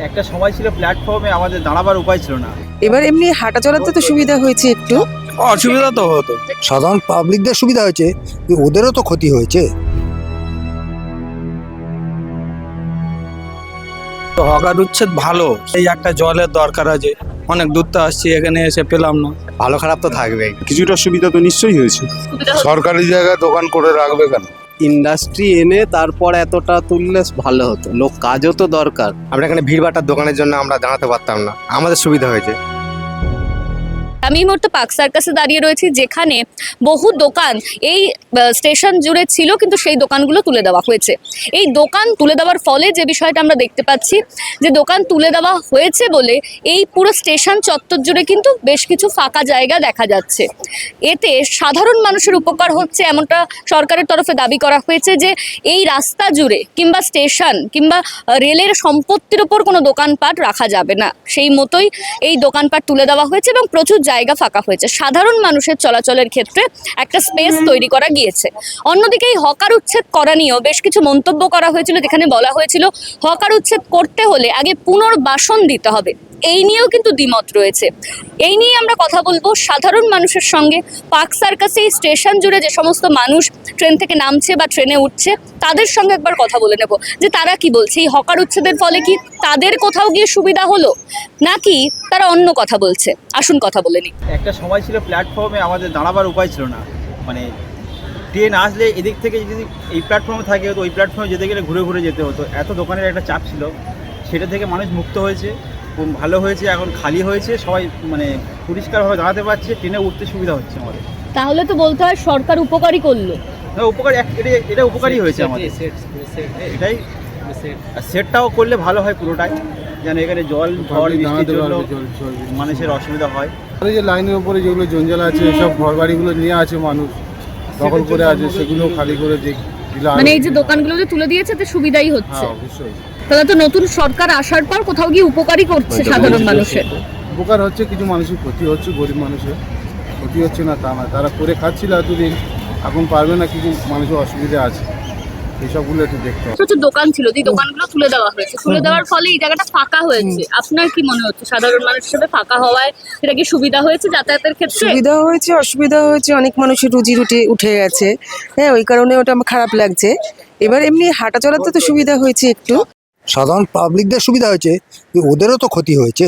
একটা সময় ছিল প্ল্যাটফর্মে আমাদের দাঁড়াবার উপায় ছিল না। এবার এমনি হাঁটা চলাতে তো সুবিধা হয়েছে একটু। অসুবিধা তো হতো, সাধারণ পাবলিকদের সুবিধা হয়েছে, ওদেরও তো ক্ষতি হয়েছে। তো হকার উচ্ছেদ ভালো, এই একটা জলের দরকার আছে, অনেক দূর তো আসছি, এখানে এসে পেলাম না। ভালো খারাপ তো থাকবেই, কিছুটা সুবিধা তো নিশ্চয়ই হয়েছে। সরকারি জায়গায় দোকান করে রাখবে কেন? ইন্ডাস্ট্রি এনে তারপর এতটা তুললে ভালো হতো, লোক কাজও তো দরকার। আমরা এখানে ভিড়ভাট্টার দোকানের জন্য আমরা দাঁড়াতে পারতাম না, আমাদের সুবিধা হয়েছে। আমি এই মুহূর্তে পার্ক সার্কাসে দাঁড়িয়ে রয়েছি, যেখানে বহু দোকান এই স্টেশন জুড়ে ছিল, কিন্তু সেই দোকানগুলো তুলে দেওয়া হয়েছে। এই দোকান তুলে দেওয়ার ফলে যে বিষয়টা আমরা দেখতে পাচ্ছি, যে দোকান তুলে দেওয়া হয়েছে বলে এই পুরো স্টেশন চত্বর জুড়ে কিন্তু বেশ কিছু ফাঁকা জায়গা দেখা যাচ্ছে। এতে সাধারণ মানুষের উপকার হচ্ছে এমনটা সরকারের তরফে দাবি করা হয়েছে, যে এই রাস্তা জুড়ে কিংবা স্টেশন কিংবা রেলের সম্পত্তির ওপর কোনো দোকানপাট রাখা যাবে না, সেই মতোই এই দোকানপাট তুলে দেওয়া হয়েছে এবং প্রচুর জায়গা ফাঁকা হয়েছে। সাধারণ মানুষের চলাচলের ক্ষেত্রে একটা স্পেস তৈরি করা গিয়েছে। অন্যদিকে এই হকার উচ্ছেদ করা নিয়েও বেশ কিছু মন্তব্য করা হয়েছিল, যেখানে বলা হয়েছিল হকার উচ্ছেদ করতে হলে আগে পুনর্বাসন দিতে হবে। এই নিয়েও কিন্তু দ্বিমত রয়েছে। এই নিয়ে আমরা কথা বলবো সাধারণ মানুষের সঙ্গে। পার্ক সার্কাসে এই স্টেশন জুড়ে যে সমস্ত মানুষ ট্রেন থেকে নামছে বা ট্রেনে উঠছে, তাদের সঙ্গে একবার কথা বলে নেব, যে তারা কি বলছে। এই হকার উচ্ছেদের ফলে কি তাদের কোথাও গিয়ে সুবিধা হলো, নাকি তারা অন্য কথা বলছে? আসুন কথা বলে নিই। একটা সময় ছিল প্ল্যাটফর্মে আমাদের দাঁড়াবার উপায় ছিল না, মানে ট্রেন আসলে এদিক থেকে যদি এই প্ল্যাটফর্মে থাকে তো ওই প্ল্যাটফর্মে যেতে গেলে ঘুরে ঘুরে যেতে হতো। এত দোকানের একটা চাপ ছিল, সেটা থেকে মানুষ মুক্ত হয়েছে, ভালো হয়েছে। এখন খালি হয়েছে, সবাই মানে পরিষ্কারভাবে দাঁড়াতে পারছে, ট্রেনে উঠতে সুবিধা হচ্ছে আমাদের। তাহলে তো বলতে হয় সরকার উপকারই করলো। উপকারী, এটা উপকারী হয়েছে আমাদের, এটাই। সেটটাও করলে ভালো হয় পুরোটাই, যেন এখানে জল ঝড় বৃষ্টির জন্য মানুষের অসুবিধা হয়। আর এই যে লাইনের উপরে যেগুলো জঞ্জাল আছে, সব ঘর বাড়িগুলো নিয়ে আছে মানুষ, দখল করে আছে, সেগুলো খালি করে দিলে মানে এই যে দোকানগুলো যে তুলে দিয়েছে, তো সুবিধাই হচ্ছে। হ্যাঁ, অবশ্যই তাহলে তো নতুন সরকার আসার পর কোথাও গিয়ে উপকারই করছে সাধারণ মানুষের। উপকার হচ্ছে, কিছু মানুষের ক্ষতি হচ্ছে, গরিব মানুষের ক্ষতি হচ্ছে না তা না। তারা করে খাচ্ছিল এতদিন, এখন পারবে না, কিছু মানুষের অসুবিধা আছে, এইসবগুলো একটু দেখতে হবে। প্রচুর দোকান ছিল, যে দোকানগুলো তুলে দেওয়া হয়েছে, তুলে দেওয়ার ফলে এই জায়গাটা ফাঁকা হয়েছে। আপনার কি মনে হচ্ছে সাধারণ মানুষ হিসেবে ফাঁকা হওয়ায় সেটা কি সুবিধা হয়েছে যাতায়াতের ক্ষেত্রে? সুবিধা হয়েছে, অসুবিধা হয়েছে, অনেক মানুষের রুজি রুটি উঠে গেছে। হ্যাঁ, ওই কারণে ওটা আমার খারাপ লাগছে। এবার এমনি হাঁটা চলাতে তো সুবিধা হয়েছে একটু। সাধারণ পাবলিকদের সুবিধা হয়েছে, ওদেরও তো ক্ষতি হয়েছে,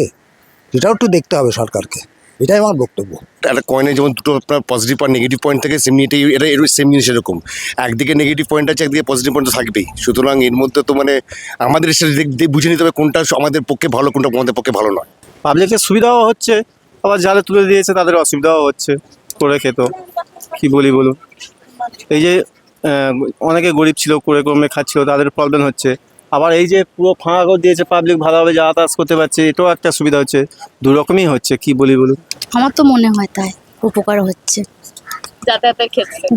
সেটাও একটু দেখতে হবে সরকারকে, এটাই আমার বক্তব্য। একটা কয়েনে যেমন দুটো আপনার পজিটিভ আর নেগেটিভ পয়েন্ট থাকে, সেমনি এটা সেম জিনিস এরকম। একদিকে নেগেটিভ পয়েন্ট আছে, একদিকে পজিটিভ পয়েন্ট তো থাকবেই। সুতরাং এর মধ্যে তো মানে আমাদের সেটা বুঝে নিতে হবে কোনটা আমাদের পক্ষে ভালো, কোনটা আমাদের পক্ষে ভালো নয়। পাবলিকের সুবিধাও হচ্ছে, আবার যারা তুলে দিয়েছে তাদের অসুবিধাও হচ্ছে করে খেত। কি বলি বলুন, এই যে অনেকে গরিব ছিল, করে কমে খাচ্ছিল, তাদের প্রবলেম হচ্ছে। আবার এই যে পুরো ফাঁকা করে দিয়েছে, পাবলিক ভালোভাবে যাতায়াত করতে পারছে, এটাও একটা সুবিধা হচ্ছে। দু রকমই হচ্ছে, কি বলি বলুন। আমার তো মনে হয় তাই উপকার হচ্ছে,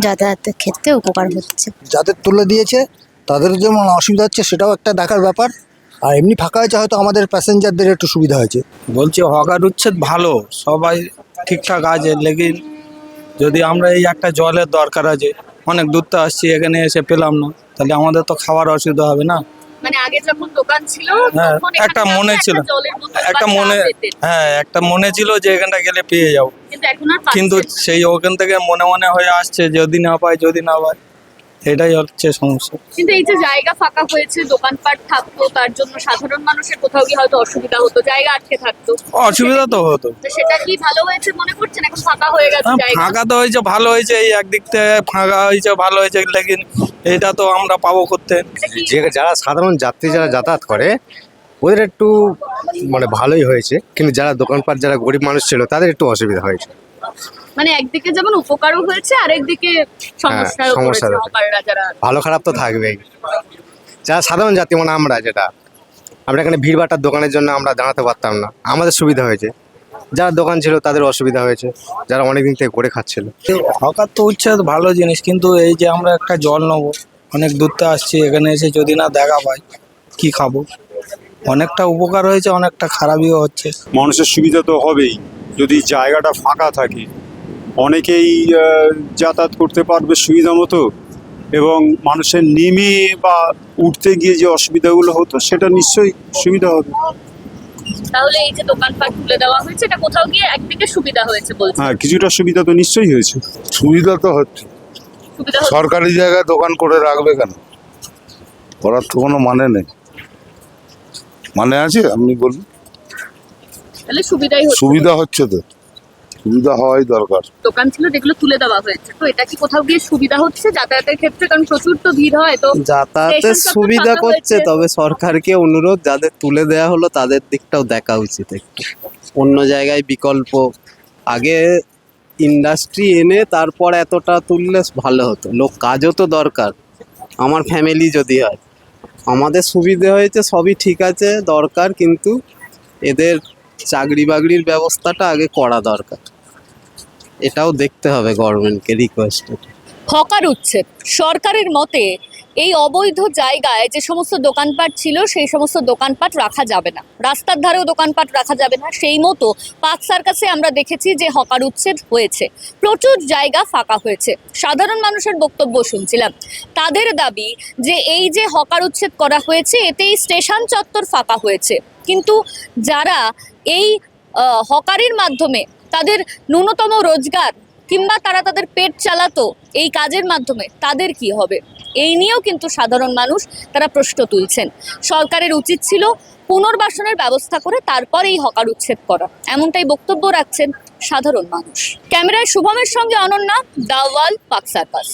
যাতায়াতের ক্ষেত্রে উপকার হচ্ছে। যাদের তুলে দিয়েছে তাদের যেমন অসুবিধা হচ্ছে, সেটাও একটা দেখার ব্যাপার। আর এমনি ফাঁকা হয়েছে, হয়তো আমাদের প্যাসেঞ্জারদের একটু সুবিধা হয়েছে। বলছি হকার উচ্ছেদ ভালো, সবাই ঠিকঠাক আছে, লেকিন যদি আমরা এই একটা জলের দরকার আছে, অনেক দূর তো আসছি, এখানে এসে পেলাম না, তাহলে আমাদের তো খাওয়ার অসুবিধা হবে না। মানে আগে যখন দোকান ছিল, হ্যাঁ, তখন একটা এখানে মনে ছিল, জলের বোতল বা একটা চা মনে, পেতেন। হ্যাঁ একটা মনে ছিল যে এখানটা গেলে পেয়ে যাবো, কিন্তু এখন আর পাচ্ছেন কিন্তু না। সেই ওখান থেকে মনে মনে হয়ে আসছে যদি না পাই, যদি না পাই, এটাই হচ্ছে সমস্যা। কিন্তু এই যে জায়গা ফাঁকা হয়েছে, দোকানপাট থাকতো, তার জন্য সাধারণ মানুষের কোথাও গিয়ে হয়তো অসুবিধা হতো, জায়গা আটকে থাকতো। অসুবিধা তো হতো। তো সেটা কি ভালো হয়েছে মনে করছেন? এখন ফাঁকা হয়ে গেছে জায়গা। ফাঁকা তো হয়েছে, ভালো হয়েছে, এই একদিক থেকে ফাঁকা হয়েছে, ভালো হয়েছে, লেকিন এটা তো আমরা পাবো করতে। যে যারা সাধারণ যাত্রী যারা যাতায়াত করে, ওদের একটু মানে ভালোই হয়েছে, কিন্তু যারা দোকানপাট, যারা গরিব মানুষ ছিল, তাদের একটু অসুবিধা হয়েছে। মানে একদিকে যেমন উপকারও হয়েছে, আরেকদিকে সমস্যাও সমস্যা পড়েছে হয়েছে। হকাররা যারা। ভালো খারাপ তো থাকবেই। যারা সাধারণ যাত্রী, মানে আমরা এখানে ভিড়ভাট্টার দোকানের জন্য আমরা দাঁড়াতে পারতাম না, আমাদের সুবিধা হয়েছে। যারা দোকান ছিল তাদের অসুবিধা হয়েছে, যারা অনেকদিন থেকে করে খাচ্ছিল। হকার তো উচ্ছেদ ভালো জিনিস, কিন্তু এই যে আমরা একটা জল নেবো, অনেক দূর তো আসছি, এখানে এসে যদি না দেখা পাই, কি খাবো? অনেকটা উপকার হয়েছে, অনেকটা খারাপইও হচ্ছে। মানুষের সুবিধা তো হবেই যদি জায়গাটা ফাঁকা থাকে, অনেকেই যাতায়াত করতে পারবে সুবিধা মতো, এবং মানুষের নেমে বা উঠতে গিয়ে যে অসুবিধাগুলো হতো, সেটা নিশ্চয়ই সুবিধা হবে। তাহলে এই যে দোকানপাট তুলে দেওয়া হয়েছে এটা কোথাও গিয়ে একদিকে সুবিধা হয়েছে বলছে। হ্যাঁ, কিছুটা সুবিধা তো নিশ্চয়ই হয়েছে। সুবিধা তো হচ্ছে, সুবিধা হচ্ছে। সরকারি জায়গায় দোকান করে রাখবে কেন? করার তো কোনো মানে নেই। মানে আছে আপনি বলুন? তাহলে সুবিধাই হচ্ছে। সুবিধা হচ্ছে তো, সুবিধা হওয়াই দরকার। দোকান ছিল যেগুলো তুলে দেওয়া হয়েছে, তো এটা কি কোথাও গিয়ে সুবিধা হচ্ছে যাতায়াতের ক্ষেত্রে? কারণ প্রচুর তো ভিড় হয়, তো যাতায়াতের স্টেশন চত্বর সুবিধা ফাঁকা করছে, হয়েছে। তবে সরকারকে অনুরোধ, যাদের তুলে দেয়া হলো তাদের দিকটাও দেখা উচিত একটু। অন্য জায়গায় বিকল্প, আগে ইন্ডাস্ট্রি এনে তারপর এতটা তুললে ভালো হতো। লোক কাজও তো দরকার, আমার ফ্যামিলি যদি হয়। আমাদের সুবিধে হয়েছে, সবই ঠিক আছে, দরকার, কিন্তু এদের চাকরি বাকরির ব্যবস্থাটা আগে করা দরকার। এটাও দেখতে হবে গভর্নমেন্টকে, রিকোয়েস্ট। হকার উচ্ছেদ সরকারের মতে এই অবৈধ জায়গায় যে সমস্ত দোকানপাট ছিল সেই সমস্ত দোকানপাট রাখা যাবে না, রাস্তার ধারেও দোকানপাট রাখা যাবে না। সেই মতো পার্ক সার্কাসে আমরা দেখেছি যে হকার উচ্ছেদ হয়েছে, প্রচুর জায়গা ফাঁকা হয়েছে। সাধারণ মানুষের বক্তব্য শুনছিলাম, তাদের দাবি যে এই যে হকার উচ্ছেদ করা হয়েছে এতেই স্টেশন চত্বর ফাঁকা হয়েছে, কিন্তু যারা এই হকারির মাধ্যমে তাদের ন্যূনতম রোজগার কিংবা তারা তাদের পেট চালাতো এই কাজের মাধ্যমে, তাদের কি হবে? এই নিয়েও কিন্তু সাধারণ মানুষ তারা প্রশ্ন তুলছেন। সরকারের উচিত ছিল পুনর্বাসনের ব্যবস্থা করে তারপর এই হকার উচ্ছেদ করা, এমনটাই বক্তব্য রাখছেন সাধারণ মানুষ। ক্যামেরায় শুভমের সঙ্গে Ananya, the wall, park circus.